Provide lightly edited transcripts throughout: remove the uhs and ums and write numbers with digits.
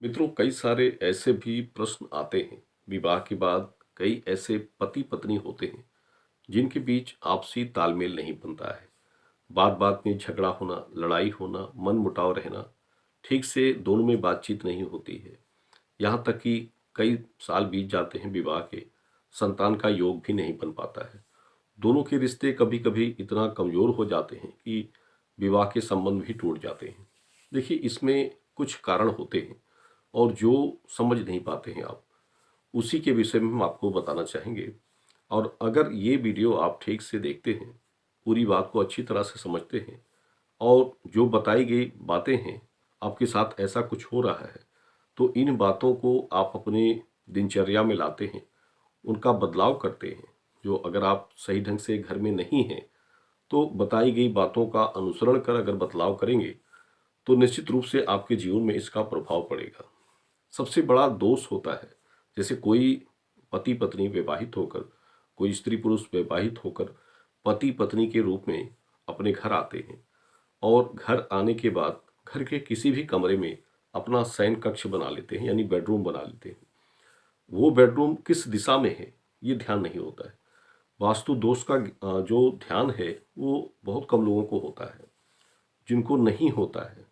मित्रों, कई सारे ऐसे भी प्रश्न आते हैं। विवाह के बाद कई ऐसे पति पत्नी होते हैं जिनके बीच आपसी तालमेल नहीं बनता है। बात बात में झगड़ा होना, लड़ाई होना, मन मुटाव रहना, ठीक से दोनों में बातचीत नहीं होती है। यहाँ तक कि कई साल बीत जाते हैं विवाह के, संतान का योग भी नहीं बन पाता है। दोनों के रिश्ते कभी कभी इतना कमजोर हो जाते हैं कि विवाह के संबंध भी टूट जाते हैं। देखिए, इसमें कुछ कारण होते हैं और जो समझ नहीं पाते हैं आप, उसी के विषय में हम आपको बताना चाहेंगे। और अगर ये वीडियो आप ठीक से देखते हैं, पूरी बात को अच्छी तरह से समझते हैं और जो बताई गई बातें हैं, आपके साथ ऐसा कुछ हो रहा है, तो इन बातों को आप अपने दिनचर्या में लाते हैं, उनका बदलाव करते हैं। जो अगर आप सही ढंग से घर में नहीं हैं, तो बताई गई बातों का अनुसरण कर अगर बदलाव करेंगे, तो निश्चित रूप से आपके जीवन में इसका प्रभाव पड़ेगा। सबसे बड़ा दोष होता है, जैसे कोई पति पत्नी विवाहित होकर, कोई स्त्री पुरुष विवाहित होकर पति पत्नी के रूप में अपने घर आते हैं और घर आने के बाद घर के किसी भी कमरे में अपना शयन कक्ष बना लेते हैं, यानी बेडरूम बना लेते हैं। वो बेडरूम किस दिशा में है, ये ध्यान नहीं होता है। वास्तु दोष का जो ध्यान है वो बहुत कम लोगों को होता है, जिनको नहीं होता है।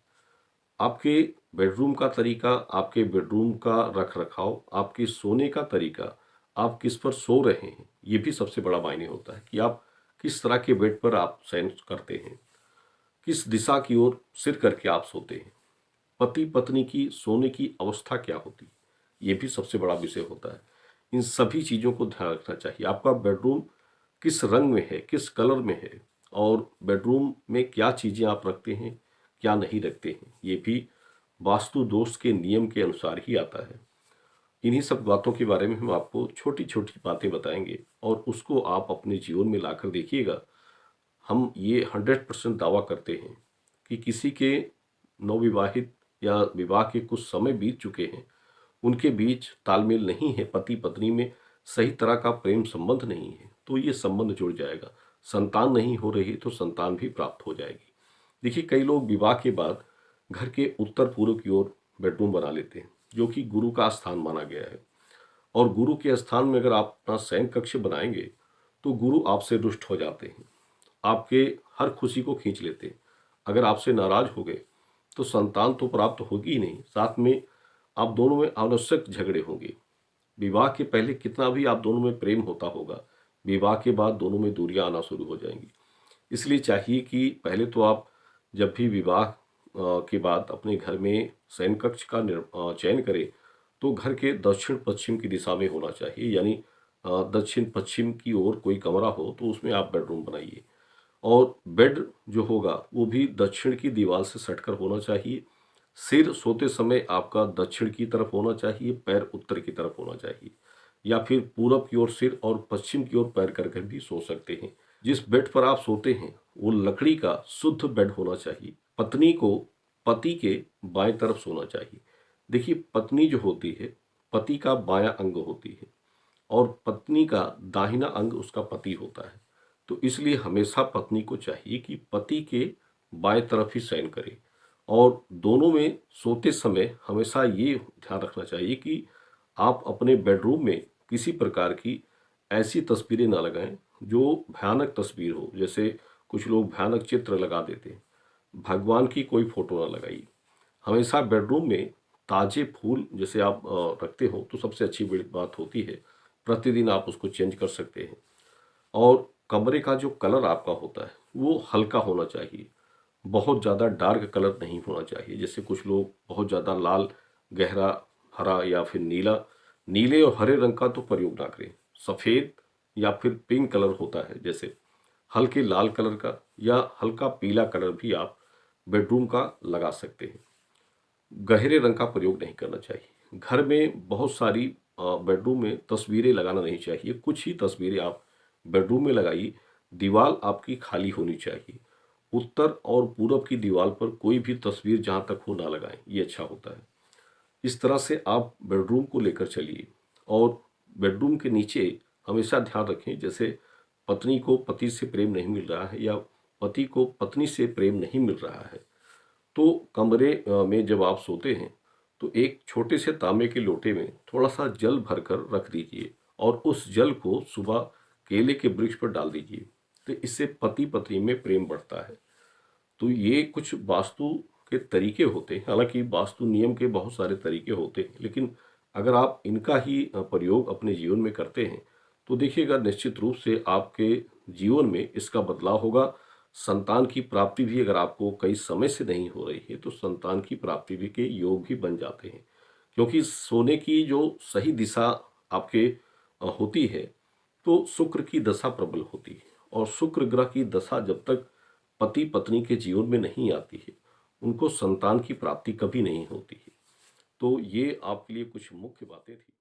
आपके बेडरूम का तरीका, आपके बेडरूम का रख रखाव, आपके सोने का तरीका, आप किस पर सो रहे हैं, ये भी सबसे बड़ा मायने होता है कि आप किस तरह के बेड पर आप शयन करते हैं, किस दिशा की ओर सिर करके आप सोते हैं, पति पत्नी की सोने की अवस्था क्या होती है, ये भी सबसे बड़ा विषय होता है। इन सभी चीज़ों को ध्यान रखना चाहिए। आपका बेडरूम किस रंग में है, किस कलर में है, और बेडरूम में क्या चीज़ें आप रखते हैं, क्या नहीं रखते हैं, ये भी वास्तु दोष के नियम के अनुसार ही आता है। इन्हीं सब बातों के बारे में हम आपको छोटी छोटी बातें बताएंगे और उसको आप अपने जीवन में लाकर देखिएगा। हम ये 100% दावा करते हैं कि किसी के नवविवाहित या विवाह के कुछ समय बीत चुके हैं, उनके बीच तालमेल नहीं है, पति पत्नी में सही तरह का प्रेम संबंध नहीं है, तो ये संबंध जुड़ जाएगा। संतान नहीं हो रही तो संतान भी प्राप्त हो जाएगी। देखिए, कई लोग विवाह के बाद घर के उत्तर पूर्व की ओर बेडरूम बना लेते हैं, जो कि गुरु का स्थान माना गया है। और गुरु के स्थान में अगर आप अपना शयन कक्ष बनाएंगे, तो गुरु आपसे रुष्ट हो जाते हैं, आपके हर खुशी को खींच लेते हैं। अगर आपसे नाराज हो गए तो संतान तो प्राप्त होगी ही नहीं, साथ में आप दोनों में अनावश्यक झगड़े होंगे। विवाह के पहले कितना भी आप दोनों में प्रेम होता होगा, विवाह के बाद दोनों में दूरियां आना शुरू हो जाएंगी। इसलिए चाहिए कि पहले तो आप जब भी विवाह के बाद अपने घर में शयन कक्ष का चयन करें, तो घर के दक्षिण पश्चिम की दिशा में होना चाहिए, यानी दक्षिण पश्चिम की ओर कोई कमरा हो तो उसमें आप बेडरूम बनाइए। और बेड जो होगा वो भी दक्षिण की दीवार से सटकर होना चाहिए। सिर सोते समय आपका दक्षिण की तरफ होना चाहिए, पैर उत्तर की तरफ होना चाहिए, या फिर पूरब की ओर सिर और पश्चिम की ओर पैर करके भी सो सकते हैं। जिस बेड पर आप सोते हैं वो लकड़ी का शुद्ध बेड होना चाहिए। पत्नी को पति के बाएं तरफ सोना चाहिए। देखिए, पत्नी जो होती है पति का बायां अंग होती है और पत्नी का दाहिना अंग उसका पति होता है। तो इसलिए हमेशा पत्नी को चाहिए कि पति के बाएं तरफ ही शयन करे। और दोनों में सोते समय हमेशा ये ध्यान रखना चाहिए कि आप अपने बेडरूम में किसी प्रकार की ऐसी तस्वीरें ना लगाएं जो भयानक तस्वीर हो। जैसे कुछ लोग भयानक चित्र लगा देते हैं, भगवान की कोई फोटो ना लगाइए। हमेशा बेडरूम में ताजे फूल जैसे आप रखते हो तो सबसे अच्छी बड़ी बात होती है। प्रतिदिन आप उसको चेंज कर सकते हैं। और कमरे का जो कलर आपका होता है वो हल्का होना चाहिए, बहुत ज़्यादा डार्क कलर नहीं होना चाहिए। जैसे कुछ लोग बहुत ज़्यादा लाल, गहरा हरा या फिर नीला, नीले और हरे रंग का तो प्रयोग ना करें। सफ़ेद या फिर पिंक कलर होता है, जैसे हल्के लाल कलर का या हल्का पीला कलर भी आप बेडरूम का लगा सकते हैं। गहरे रंग का प्रयोग नहीं करना चाहिए। घर में बहुत सारी बेडरूम में तस्वीरें लगाना नहीं चाहिए। कुछ ही तस्वीरें आप बेडरूम में लगाइए। दीवार आपकी खाली होनी चाहिए। उत्तर और पूरब की दीवार पर कोई भी तस्वीर जहाँ तक हो ना लगाएं, ये अच्छा होता है। इस तरह से आप बेडरूम को लेकर चलिए। और बेडरूम के नीचे हमेशा ध्यान रखें, जैसे पत्नी को पति से प्रेम नहीं मिल रहा है या पति को पत्नी से प्रेम नहीं मिल रहा है, तो कमरे में जब आप सोते हैं तो एक छोटे से तांबे के लोटे में थोड़ा सा जल भरकर रख दीजिए और उस जल को सुबह केले के वृक्ष पर डाल दीजिए। तो इससे पति पत्नी में प्रेम बढ़ता है। तो ये कुछ वास्तु के तरीके होते हैं। हालांकि वास्तु नियम के बहुत सारे तरीके होते हैं, लेकिन अगर आप इनका ही प्रयोग अपने जीवन में करते हैं तो देखिएगा निश्चित रूप से आपके जीवन में इसका बदलाव होगा। संतान की प्राप्ति भी अगर आपको कई समय से नहीं हो रही है तो संतान की प्राप्ति भी के योग भी बन जाते हैं। क्योंकि सोने की जो सही दिशा आपके होती है तो शुक्र की दशा प्रबल होती है, और शुक्र ग्रह की दशा जब तक पति पत्नी के जीवन में नहीं आती है उनको संतान की प्राप्ति कभी नहीं होती है। तो ये आपके लिए कुछ मुख्य बातें थी।